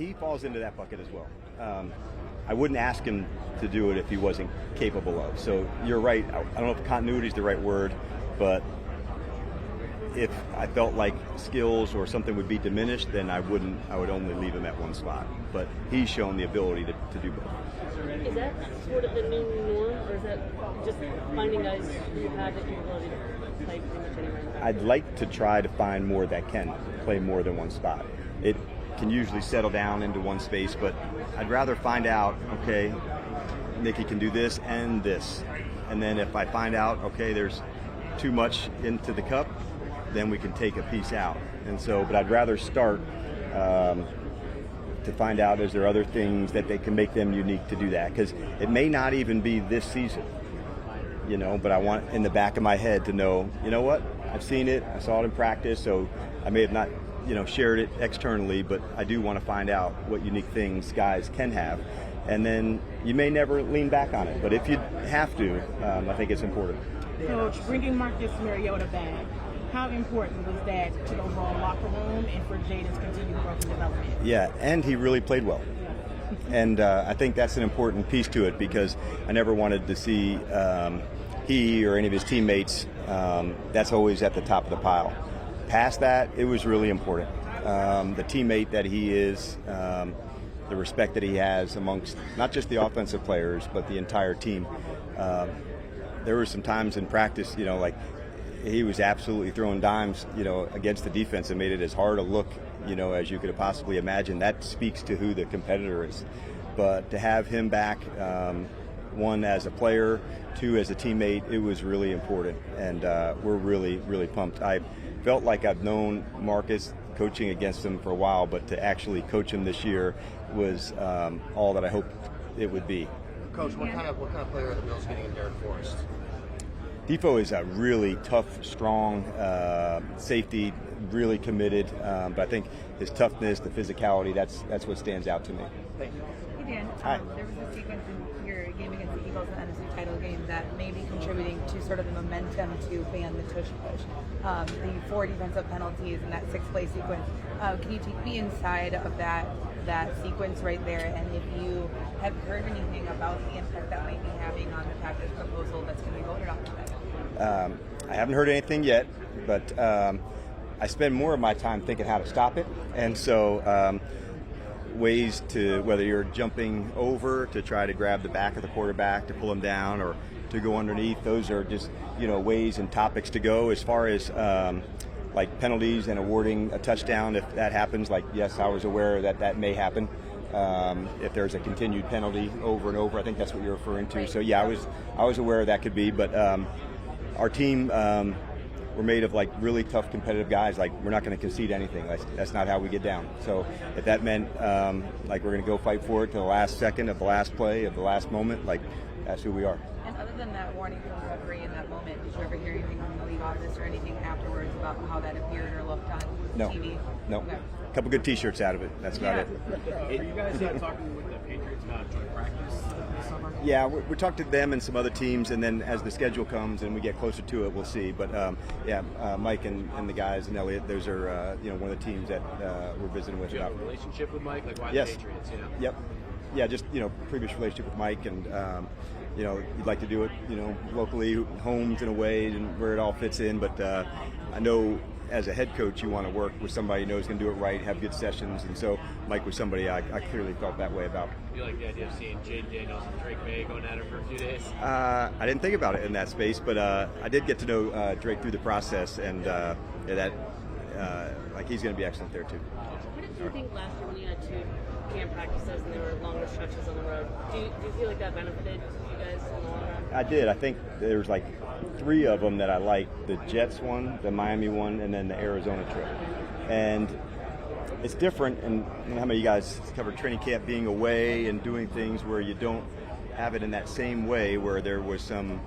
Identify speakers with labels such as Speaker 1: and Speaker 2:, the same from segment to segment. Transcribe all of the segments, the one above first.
Speaker 1: he falls into that bucket as well. I wouldn't ask him to do it if he wasn't capable of. So you're right. I don't know if continuity is the right word, but if I felt like skills or something would be diminished, then I would only leave him at one spot. But he's shown the ability to do both.
Speaker 2: Is that sort of the new norm, or is that just finding guys who have the capability to play pretty much anywhere in the back?
Speaker 1: I'd like to try to find more that can play more than one spot. It can usually settle down into one space, but I'd rather find out, okay, Nicky can do this and this. And then if I find out, okay, there's too much into the cup, then we can take a piece out. And so, but I'd rather start to find out, is there other things that they can make them unique to do that? Because it may not even be this season, but I want in the back of my head to know, you know what, I've seen it, I saw it in practice, so I may have not, shared it externally, but I do want to find out what unique things guys can have. And then you may never lean back on it, but if you have to, I think it's important.
Speaker 3: Coach, bringing Marcus Mariota back, how important was that to the overall locker room and for Jaden's continued growth and development?
Speaker 1: Yeah, and he really played well. And I think that's an important piece to it, because I never wanted to see he or any of his teammates, that's always at the top of the pile. Past that, it was really important. The teammate that he is, the respect that he has amongst not just the offensive players, but the entire team. There were some times in practice, like he was absolutely throwing dimes, against the defense and made it as hard a look, as you could possibly imagine. That speaks to who the competitor is. But to have him back, one as a player, two as a teammate, it was really important. And we're really, really pumped. I felt like I've known Marcus coaching against him for a while, but to actually coach him this year was all that I hoped it would be.
Speaker 4: Coach, what kind of player are the Bills getting in Derek Forrest?
Speaker 1: Defo is a really tough, strong safety, really committed. But I think his toughness, the physicality, that's what stands out to me.
Speaker 4: Thank you.
Speaker 5: Hey Dan,
Speaker 1: Hi.
Speaker 5: there was a sequence in your game against the Eagles in the NFC title game that may be contributing to sort of the momentum to ban the tush push. The 4 defensive penalties in that 6-play sequence. Can you take me inside of that sequence right there, and if you have heard anything about the impact that might be having on the package proposal that's going to be voted on today?
Speaker 1: I haven't heard anything yet, but I spend more of my time thinking how to stop it. And so ways to, whether you're jumping over to try to grab the back of the quarterback to pull him down, or to go underneath, those are just ways and topics to go. As far as like penalties and awarding a touchdown, if that happens, like, yes, I was aware that may happen. If there's a continued penalty over and over, I think that's what you're referring to. So yeah, I was aware that could be, but our team, we're made of like really tough competitive guys. Like, we're not going to concede anything. That's not how we get down. So if that meant like we're going to go fight for it to the last second of the last play of the last moment, like, that's who we are.
Speaker 5: And other than that warning from the referee in that moment, did you ever hear anything from the league office or anything afterwards about how that appeared or looked on TV?
Speaker 1: No.
Speaker 5: Okay.
Speaker 1: A couple good T-shirts out of it. That's about it.
Speaker 6: Are you guys talking with the Patriots about joint practice this summer?
Speaker 1: Yeah, we talked to them and some other teams, and then as the schedule comes and we get closer to it, we'll see. But Mike and the guys and Elliot, those are one of the teams that we're visiting with.
Speaker 6: Do you have a relationship with Mike? Like, why
Speaker 1: Yes.
Speaker 6: the Patriots?
Speaker 1: Yep. Yeah, just previous relationship with Mike, and you'd like to do it locally, homes in a way, and where it all fits in. But I know, as a head coach, you want to work with somebody who knows going to do it right, have good sessions, and so Mike was somebody I clearly felt that way about.
Speaker 6: Do you like the idea of seeing Jaden Daniels and Drake May going at it for a few days?
Speaker 1: I didn't think about it in that space, but I did get to know Drake through the process, and he's going to be excellent there too.
Speaker 2: What did you think last year when you had 2 camp practices and there were longer stretches on the road? Do you feel like that benefited you guys in the long run?
Speaker 1: I did. I think there was like 3 of them that I liked: the Jets one, the Miami one, and then the Arizona trip. And it's different, and how many of you guys covered training camp, being away and doing things where you don't have it in that same way, where there was some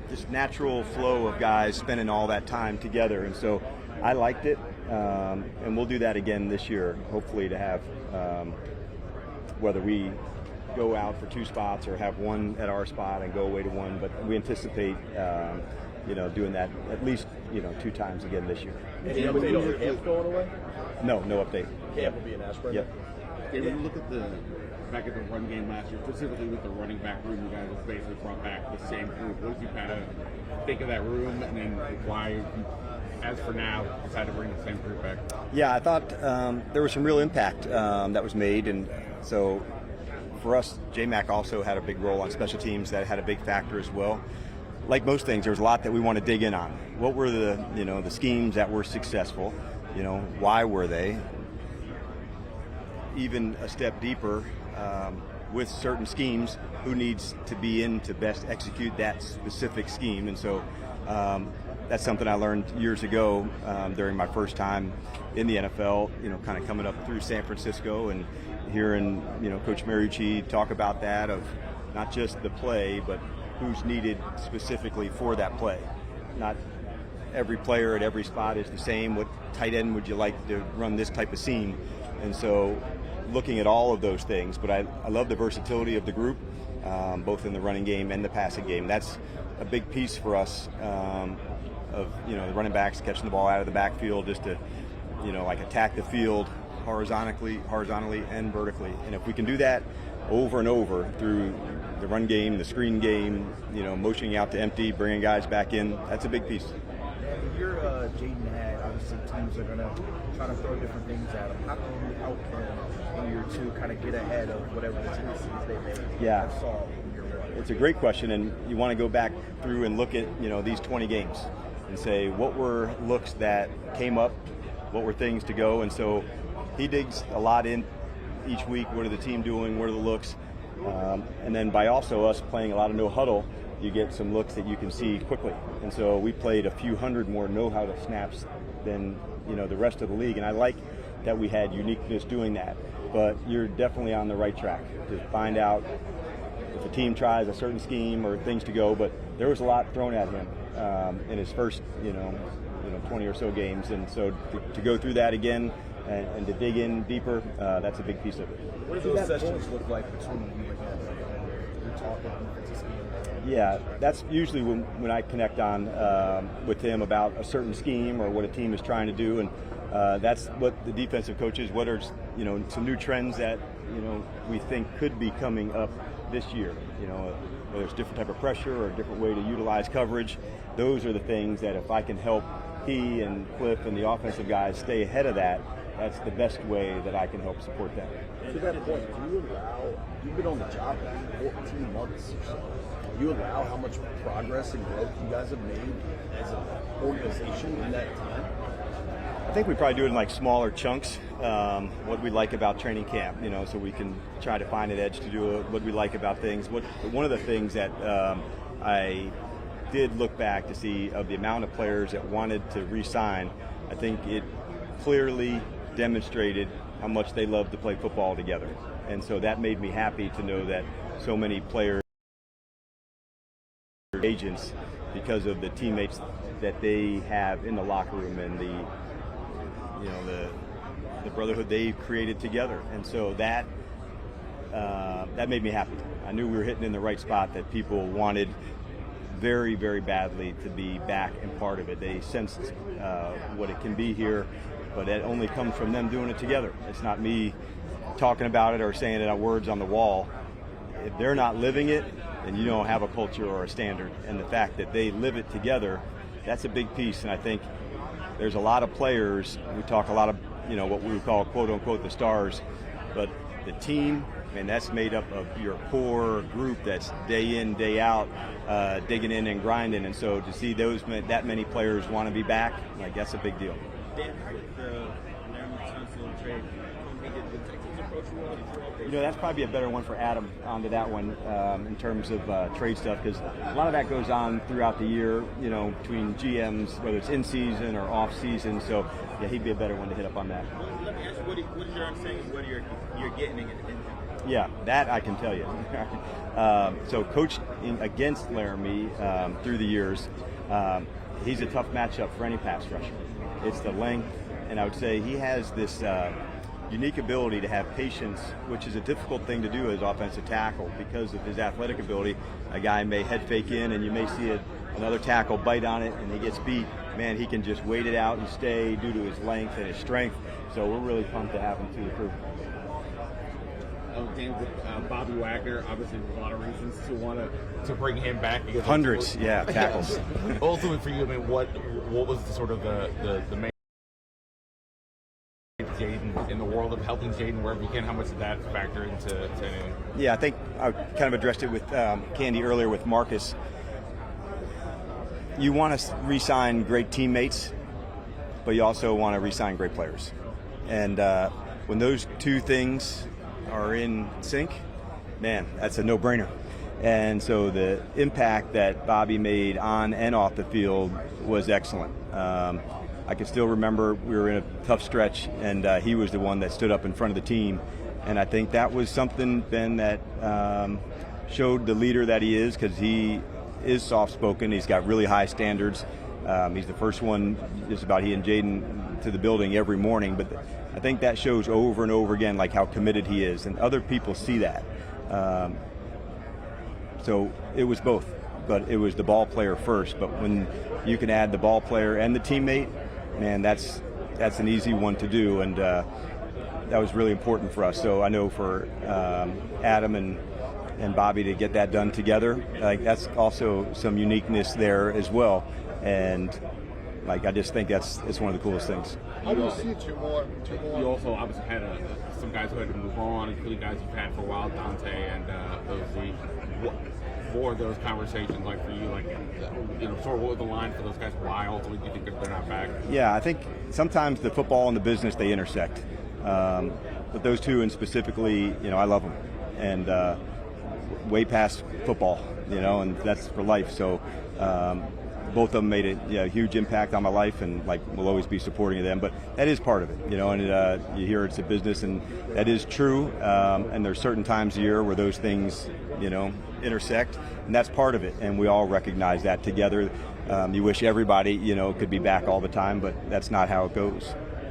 Speaker 1: just natural flow of guys spending all that time together. And so I liked it, and we'll do that again this year, hopefully, to have whether we go out for 2 spots or have one at our spot and go away to one. But we anticipate doing that at least 2 times again this year.
Speaker 6: Any update on camp going away?
Speaker 1: No update.
Speaker 6: Camp will be in Ashburn.
Speaker 1: Yep.
Speaker 7: When you look at back at the run game last year, specifically with the running back room, you guys basically brought back the same group. What did you kind of think of that room, and then why, as for now, decided to bring the same group back?
Speaker 1: Yeah, I thought there was some real impact that was made, and so for us, J-Mac also had a big role on special teams that had a big factor as well. Like most things, there was a lot that we want to dig in on. What were the schemes that were successful? Why were they? Even a step deeper, with certain schemes, who needs to be in to best execute that specific scheme? And so that's something I learned years ago during my first time in the NFL, kind of coming up through San Francisco and hearing, Coach Mariucci talk about that, of not just the play, but who's needed specifically for that play. Not every player at every spot is the same. What tight end would you like to run this type of seam? And so looking at all of those things, but I love the versatility of the group, both in the running game and the passing game. That's a big piece for us, of the running backs catching the ball out of the backfield, just to attack the field horizontally and vertically. And if we can do that over and over through the run game, the screen game, motioning out to empty, bringing guys back in, that's a big piece.
Speaker 8: You're Jaden had obviously teams are going to try to throw different things at him. How can you help him in year 2 kind of get ahead of whatever the tendencies they may have saw in year 1?
Speaker 1: It's a great question, and you want to go back through and look at these 20 games and say what were looks that came up, what were things to go, and so he digs a lot in each week. What are the team doing? What are the looks? And then by also us playing a lot of no huddle, you get some looks that you can see quickly. And so we played a few hundred more no huddle snaps than the rest of the league, and I like that we had uniqueness doing that. But you're definitely on the right track to find out if a team tries a certain scheme or things to go. But there was a lot thrown at him in his first 20 or so games, and so to go through that again and to dig in deeper, that's a big piece of it.
Speaker 8: What do those sessions look like between you and him when you're talking defensive scheme?
Speaker 1: Yeah, that's usually when I connect on with him about a certain scheme or what a team is trying to do, and that's what the defensive coaches, what are some new trends that we think could be coming up this year. Whether it's different type of pressure or a different way to utilize coverage. Those are the things that if I can help he and Cliff and the offensive guys stay ahead of that, that's the best way that I can help support them.
Speaker 8: To that point, you've been on the job for 14 months or so. Do you allow how much progress and growth you guys have made as an organization in that time?
Speaker 1: I think we probably do it in like smaller chunks. What we like about training camp, so we can try to find an edge to do it. What we like about things. One of the things that I did look back to see of the amount of players that wanted to re-sign, I think it clearly demonstrated how much they love to play football together. And so that made me happy to know that so many players are agents because of the teammates that they have in the locker room and the brotherhood they created together. And so that made me happy. I knew we were hitting in the right spot, that people wanted very, very badly to be back and part of it. They sensed what it can be here, but it only comes from them doing it together. It's not me talking about it or saying it on words on the wall. If they're not living it, then you don't have a culture or a standard. And the fact that they live it together, that's a big piece. And I think there's a lot of players, we talk a lot of, what we would call quote unquote the stars, but the team, and that's made up of your core group that's day in, day out, digging in and grinding. And so to see that many players want to be back, like, that's a big deal. That's probably a better one for Adam onto that one in terms of trade stuff, because a lot of that goes on throughout the year, between GMs, whether it's in season or off season. So yeah, he'd be a better one to hit up on that.
Speaker 9: Let me ask you, what is your understanding of what you're getting in?
Speaker 1: Yeah, that I can tell you. So coached against Laramie through the years, he's a tough matchup for any pass rusher. It's the length, and I would say he has this unique ability to have patience, which is a difficult thing to do as offensive tackle because of his athletic ability. A guy may head fake in, and you may see a another tackle bite on it and he gets beat, man, he can just wait it out and stay due to his length and his strength. So we're really pumped to have him to the crew.
Speaker 7: James, with Bobby Wagner, obviously there's a lot of reasons to want to bring him back. Because
Speaker 1: Hundreds, yeah, tackles.
Speaker 7: Ultimately for you, I mean, what was the sort of the main Jaden in the world of helping Jaden wherever you can? How much did that factor into anything?
Speaker 1: Yeah, I think I kind of addressed it with Candy earlier with Marcus. You want to re-sign great teammates, but you also want to re-sign great players. And when those two things are in sync, man, that's a no-brainer. And so the impact that Bobby made on and off the field was excellent. I can still remember we were in a tough stretch, and he was the one that stood up in front of the team. And I think that was something, Ben, that showed the leader that he is, because he is soft-spoken. He's got really high standards. He's the first one, just about he and Jaden, to the building every morning. But I think that shows over and over again, like how committed he is, and other people see that. So it was both, but it was the ball player first. But when you can add the ball player and the teammate, man, that's an easy one to do, and that was really important for us. So I know for Adam and Bobby to get that done together, like that's also some uniqueness there as well. And like I just think it's one of the coolest things.
Speaker 4: How do you see two more?
Speaker 7: You also obviously had some guys who had to move on, including guys you've had for a while, Dante and Ozzy. What were those conversations like for you? Like, sort of what was the line for those guys? Why ultimately do you think they're not back?
Speaker 1: Yeah, I think sometimes the football and the business, they intersect. But those two, and specifically, I love them, and way past football, and that's for life. So both of them made a huge impact on my life, and we'll always be supporting them. But that is part of it, and you hear it's a business, and that is true. And there's certain times a year where those things, intersect, and that's part of it. And we all recognize that together. You wish everybody, could be back all the time, but that's not how it goes.